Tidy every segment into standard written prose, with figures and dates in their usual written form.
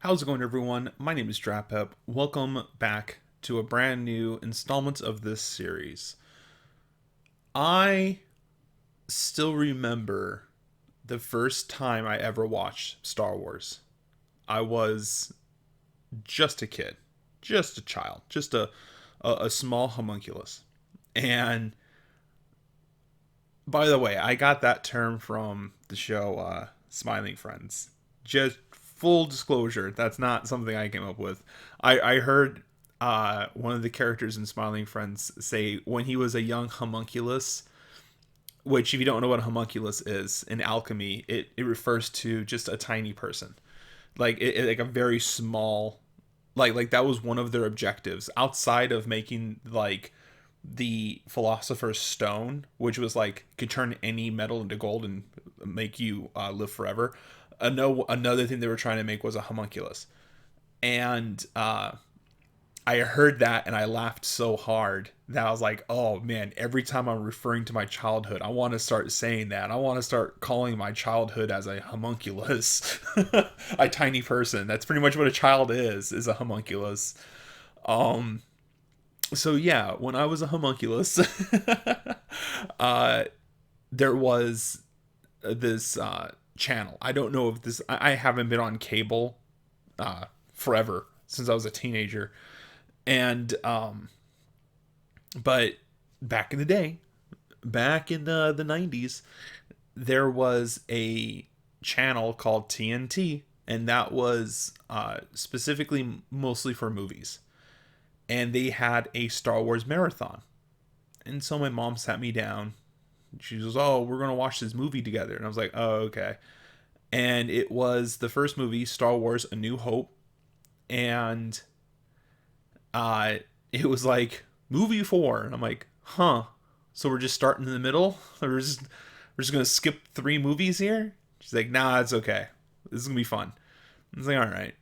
How's it going, everyone? My name is DrapPep. Welcome back to a brand new installment of this series. I still remember the first time I ever watched Star Wars. I was just a kid, just a child, just a small homunculus. And by the way, I got that term from the show Smiling Friends. Just full disclosure, that's not something I came up with. I heard one of the characters in Smiling Friends say when he was a young homunculus, which, if you don't know what a homunculus is in alchemy, it refers to just a tiny person, like a very small, like that was one of their objectives outside of making like the philosopher's stone, which was like could turn any metal into gold and make you live forever. Another thing they were trying to make was a homunculus, and I heard that and I laughed so hard that I was like, oh man, every time I'm referring to my childhood, I want to start saying that. I want to start calling my childhood as a homunculus, a tiny person. That's pretty much what a child is a homunculus. Um, so yeah, when I was a homunculus, uh, there was this channel. I don't know if this. I haven't been on cable forever since I was a teenager, and but back in the day, back in the 90s, there was a channel called TNT, and that was specifically mostly for movies. And they had a Star Wars marathon. And so my mom sat me down. She goes, "Oh, we're gonna watch this movie together." And I was like, "Oh, okay." And it was the first movie, Star Wars: A New Hope, and uh, it was like movie four, and I'm like, "Huh." So we're just starting in the middle. We're just gonna skip three movies here. She's like, "Nah, it's okay. This is gonna be fun." I was like, "All right."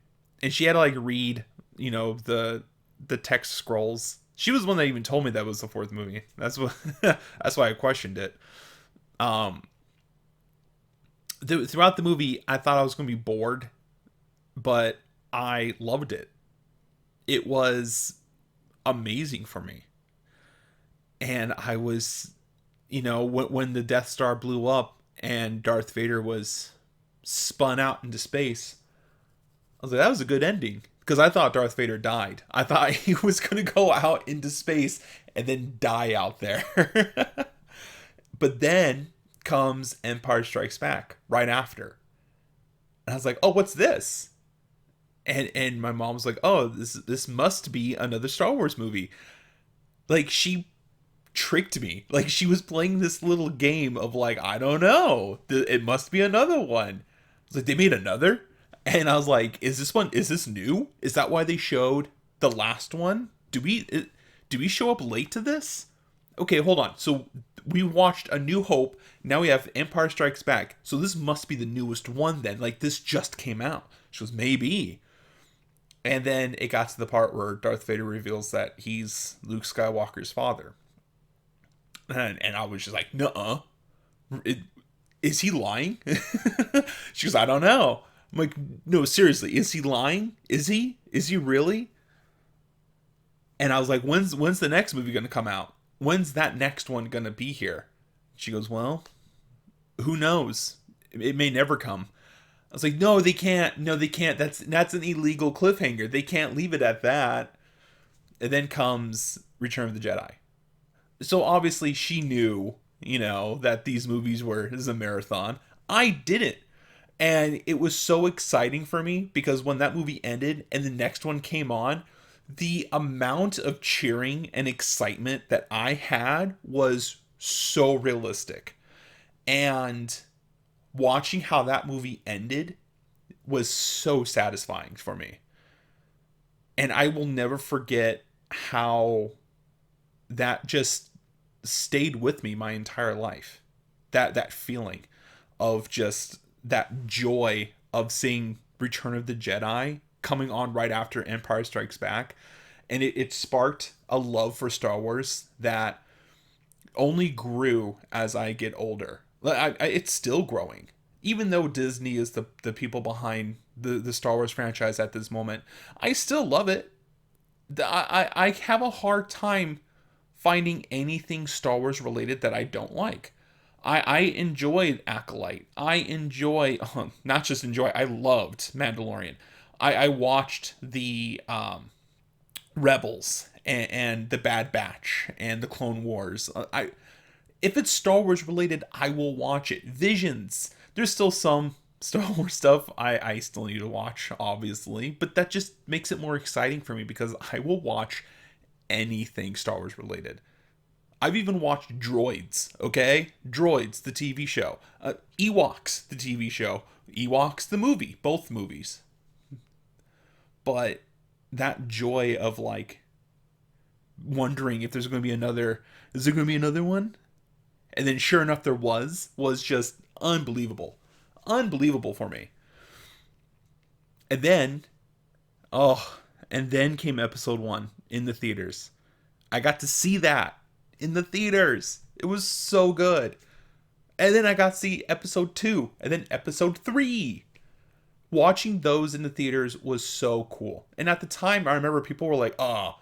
And she had to like read, the text scrolls. She was the one that even told me that was the fourth movie. That's what. That's why I questioned it. Um, throughout the movie, I thought I was going to be bored, but I loved it. It was amazing for me, and I was, when the Death Star blew up and Darth Vader was spun out into space, I was like, that was a good ending. Because I thought Darth Vader died. I thought he was going to go out into space and then die out there. But then comes Empire Strikes Back right after. And I was like, oh, what's this? And my mom was like, oh, this must be another Star Wars movie. Like, she tricked me. Like, she was playing this little game of like, I don't know. It must be another one. I was like, they made another? And I was like, is this new? Is that why they showed the last one? Do we show up late to this? Okay, hold on. So we watched A New Hope. Now we have Empire Strikes Back. So this must be the newest one then. Like, this just came out. She goes, maybe. And then it got to the part where Darth Vader reveals that he's Luke Skywalker's father. And I was just like, nuh-uh. Is he lying? She goes, I don't know. I'm like, no, seriously, is he lying? Is he? Is he really? And I was like, when's the next movie gonna come out? When's that next one gonna be here? She goes, well, who knows? It may never come. I was like, no, they can't. No, they can't. That's an illegal cliffhanger. They can't leave it at that. And then comes Return of the Jedi. So obviously she knew, that these movies were this is a marathon. I didn't. And it was so exciting for me because when that movie ended and the next one came on, the amount of cheering and excitement that I had was so realistic. And watching how that movie ended was so satisfying for me. And I will never forget how that just stayed with me my entire life. That feeling of just that joy of seeing Return of the Jedi coming on right after Empire Strikes Back. And it sparked a love for Star Wars that only grew as I get older. It's still growing. Even though Disney is the people behind the Star Wars franchise at this moment. I still love it. I have a hard time finding anything Star Wars related that I don't like. I enjoyed Acolyte. I enjoy, not just enjoy, I loved Mandalorian. I watched the Rebels and the Bad Batch and the Clone Wars. If it's Star Wars related, I will watch it. Visions. There's still some Star Wars stuff I still need to watch, obviously, but that just makes it more exciting for me because I will watch anything Star Wars related. I've even watched Droids, okay? Droids, the TV show. Ewoks, the TV show. Ewoks, the movie. Both movies. But that joy of like wondering if there's going to be another, is there going to be another one? And then sure enough there was just unbelievable. Unbelievable for me. And then, and then came episode 1 in the theaters. I got to see that in the theaters. It was so good. And then I got to see episode 2 and then episode 3. Watching those in the theaters was so cool. And at the time, I remember people were like, oh,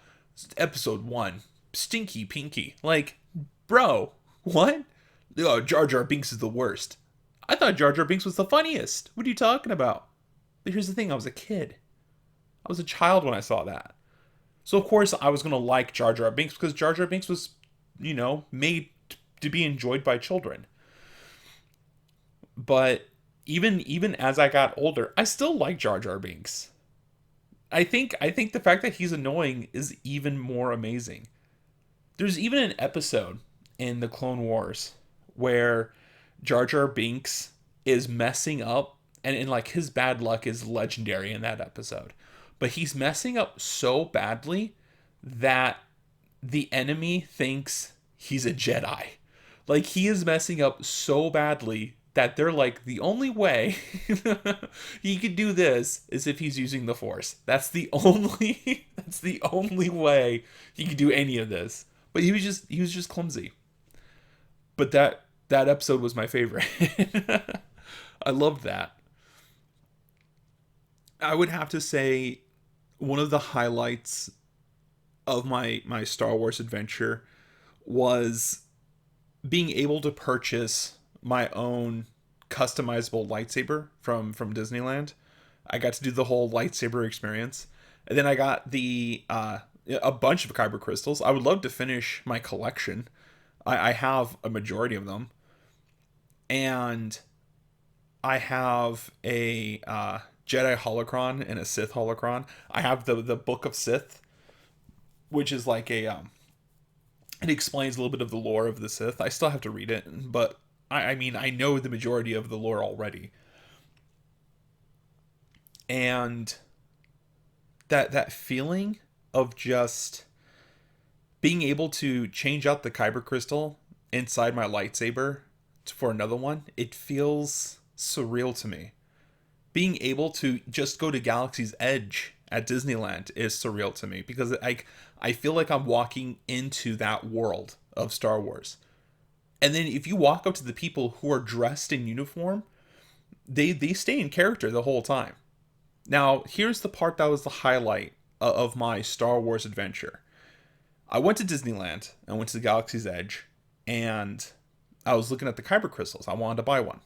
episode 1, stinky pinky. Like, bro, what? Oh, Jar Jar Binks is the worst. I thought Jar Jar Binks was the funniest. What are you talking about? But here's the thing, I was a kid. I was a child when I saw that. So of course I was going to like Jar Jar Binks because Jar Jar Binks was, made to be enjoyed by children. But even as I got older, I still like Jar Jar Binks. I think the fact that he's annoying is even more amazing. There's even an episode in the Clone Wars where Jar Jar Binks is messing up, and like his bad luck is legendary in that episode. But he's messing up so badly that the enemy thinks he's a Jedi. Like he is messing up so badly that they're like, the only way he could do this is if he's using the Force. That's the only way he could do any of this. But he was just clumsy. But that episode was my favorite. I loved that. I would have to say one of the highlights of my Star Wars adventure was being able to purchase my own customizable lightsaber from Disneyland. I got to do the whole lightsaber experience. And then I got a bunch of kyber crystals. I would love to finish my collection. I have a majority of them. And I have a Jedi holocron and a Sith holocron. I have the Book of Sith, which is like it explains a little bit of the lore of the Sith. I still have to read it, but I mean, I know the majority of the lore already. And that feeling of just being able to change out the kyber crystal inside my lightsaber for another one, it feels surreal to me. Being able to just go to Galaxy's Edge at Disneyland is surreal to me because I feel like I'm walking into that world of Star Wars. And then if you walk up to the people who are dressed in uniform, they stay in character the whole time. Now, here's the part that was the highlight of my Star Wars adventure. I went to Disneyland. I went to the Galaxy's Edge, and I was looking at the kyber crystals. I wanted to buy one.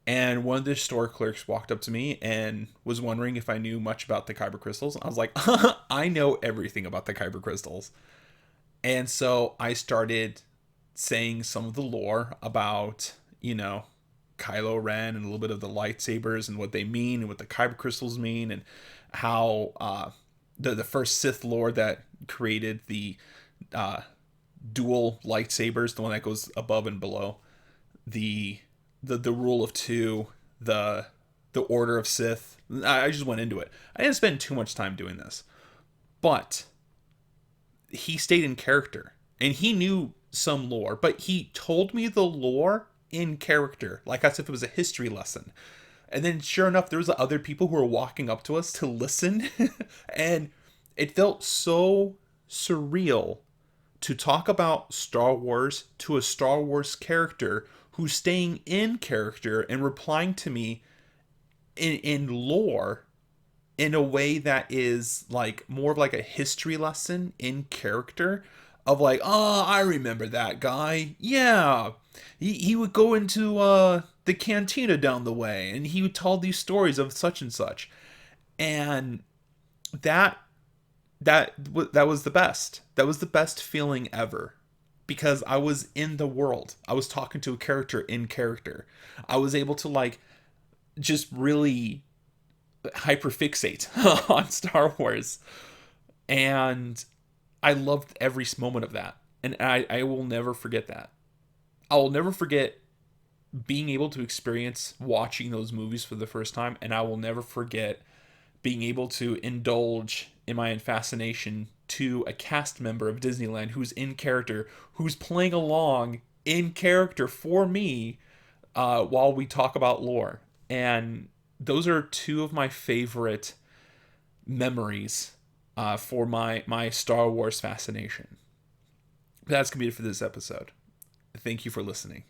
And one of the store clerks walked up to me and was wondering if I knew much about the kyber crystals. I was like, I know everything about the kyber crystals. And so I started saying some of the lore about, Kylo Ren and a little bit of the lightsabers and what they mean and what the kyber crystals mean and how the first Sith Lord that created the dual lightsabers, the one that goes above and below, the rule of two, the order of Sith. I just went into it. I didn't spend too much time doing this, but he stayed in character and he knew some lore, but he told me the lore in character, like as if it was a history lesson. And then sure enough, there was other people who were walking up to us to listen and it felt so surreal to talk about Star Wars to a Star Wars character who's staying in character and replying to me in lore in a way that is like more of like a history lesson in character of like, oh, I remember that guy. Yeah. He would go into the cantina down the way and he would tell these stories of such and such. And that that was the best. That was the best feeling ever because I was in the world. I was talking to a character in character. I was able to like just really hyperfixate on Star Wars, and I loved every moment of that. And I will never forget that. I will never forget being able to experience watching those movies for the first time, and I will never forget being able to indulge in my fascination to a cast member of Disneyland who's in character, who's playing along in character for me while we talk about lore. And those are two of my favorite memories for my Star Wars fascination. That's gonna be it for this episode. Thank you for listening.